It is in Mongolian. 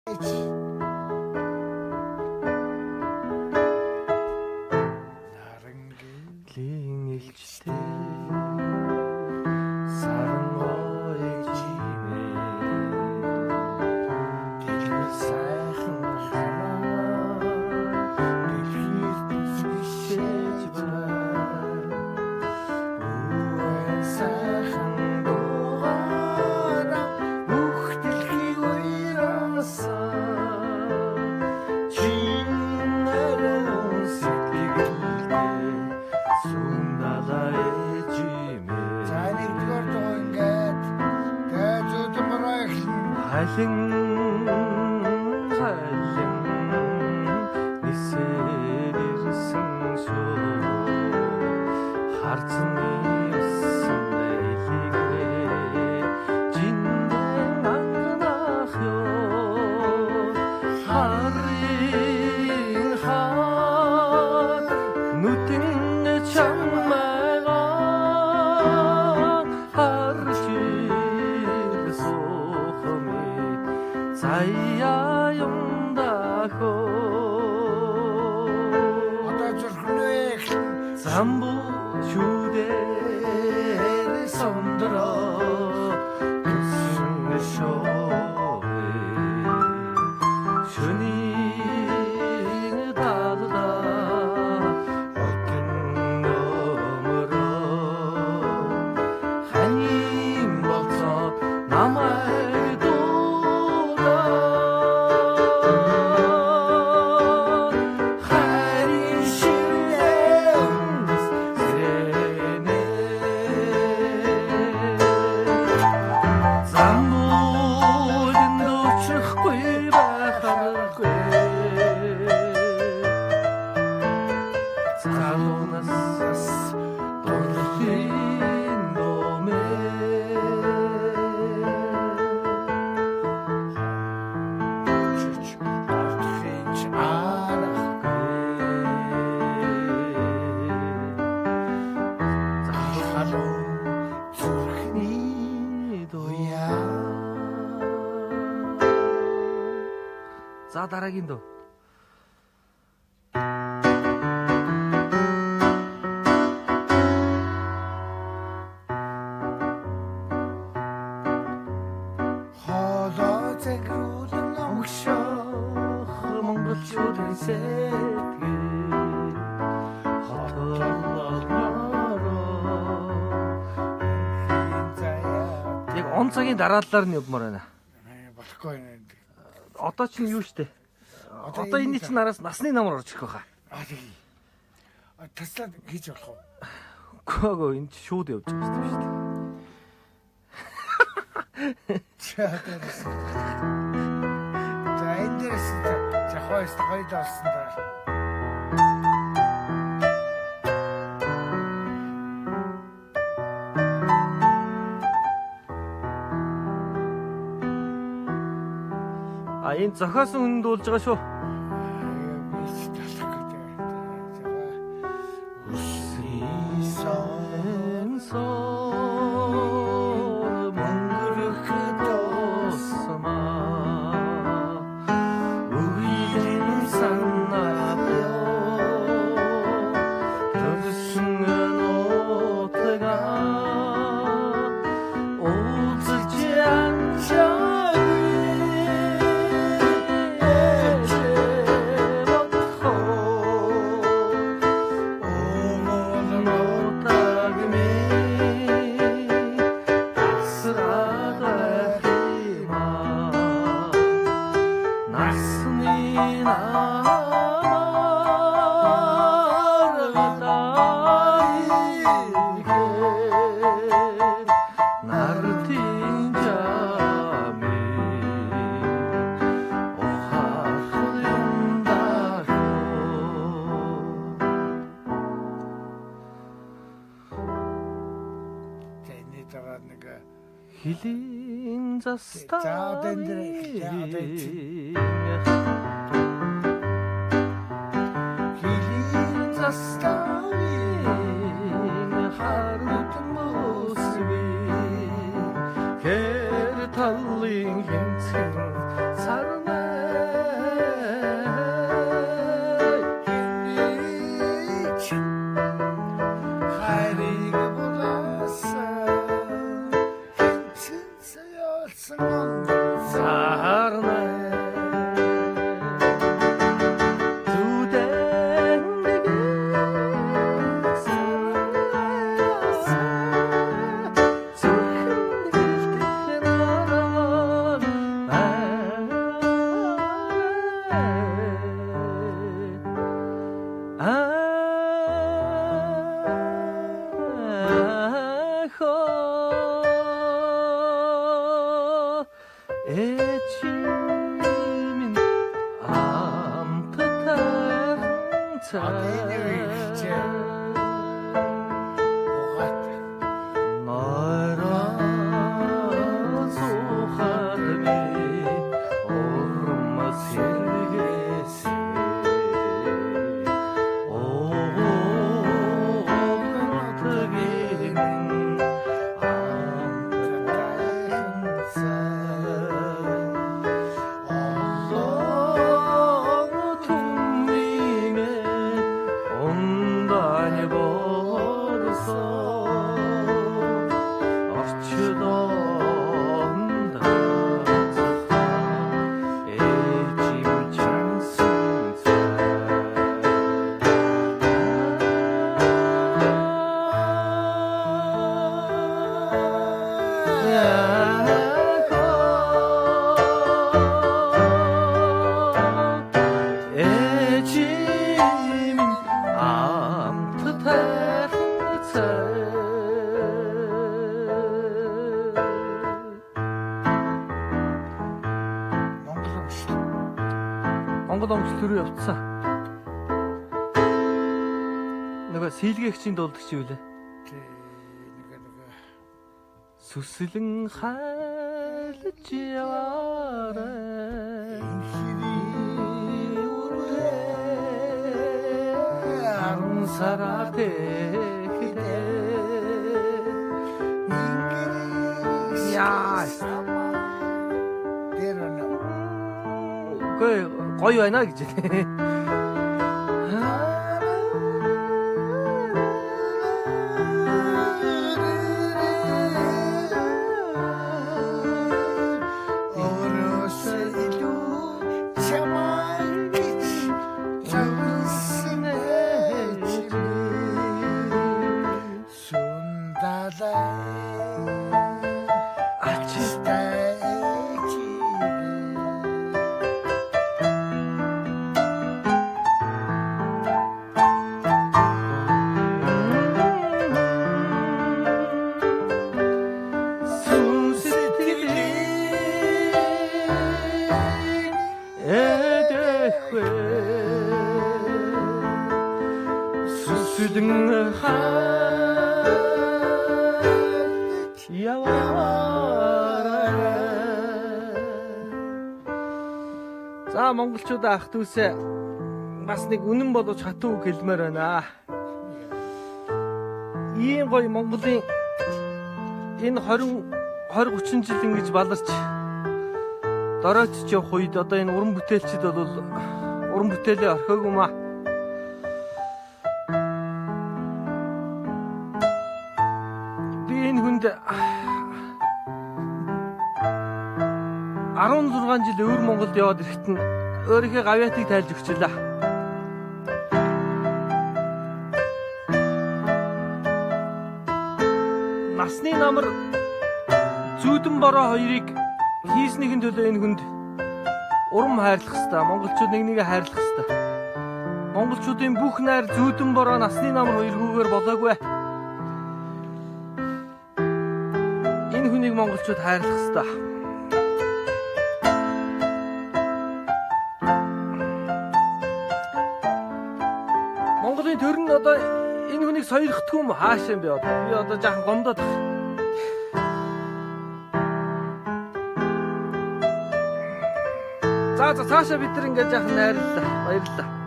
Нарангилийн элчтэй саран ойжимээ дэлгэр сайхан хамаа дэлхийд бишээж байна бүхэн сайхан дугаараа бүх дэлхий уяасаа халин нисээр ирсэн шүү харцны усан байлигээ жиндэн анганах ёо харин хаад нүтэн чамайгаа харж заяа юмдахо одоо зүрхнэх замбу чүдэр сондро түсэн шоэ шүний далда отын номро ханим болцоо намай За дараагийн дөө. Хоолой зэгрүүлэн огшоох монголчуудын сэтгэл хотоллоо. Яг он цагийн дараалалаар нь явмаар байна. Болохгүй байна. Одоо ч юу штэ. Одоо энэ чинь нараас насны намар орж ирэх байхаа. Тийм. Таслаад хийж болох уу? Гөө энэ шууд явж байгаа юм штэ. Чаатаас. За энэ дэрэс жахойс хоёул орсон даа. Энэ зохиосон хүнд болж байгаа шүү. Хилийн застаа хилийн застаа харууд мөсви хэр талын хэмцэн сарна энэ үе чи угаат Монгол омгил төрөө явцсан. Нөгөө сэлгээгчийн дуулдаг чи юу лээ? нэг Сүслэн хайлж яваарай. Арун сараар тэхдээ. Яа. Гоё байна гэж хэлээ. Сүслэн хайлж яваарай. За монголчуудаа ах дүүсээ бас нэг үнэн боловч хатуу үг хэлмээр байна. Ийм гоё Монголын энэ 20-30 жил ингэж баларч дороочж явах үед одоо энэ уран бүтээлчид бол уран бүтээлээ орхиогүй маа. Би энэ хүнд 16 жил өвөр Монголд яваад ирэхэд нь өөрийнхөө гавьяатыг тайлж өгчлээ. Насны намар зүүдэн бороо хоёрыг хийснийхэн төлөө энэ хүнд урам хайрлах ёстой. Монголчууд нэг нэгэ хайрлах ёстой. Монголчуудын бүх найр зүүдэн бороо насны намар хоёргүйгээр болоогүй. Энэ хүнийг монголчууд хайрлах ёстой. Монголын төр нь одоо энэ хүнийг соёрхдгүй юм хаашаа юм бэ одоо? Би одоо жаахан гомдоод байна. За цаашаа бид нар ингээд жаахан найрлаа. Баярлалаа.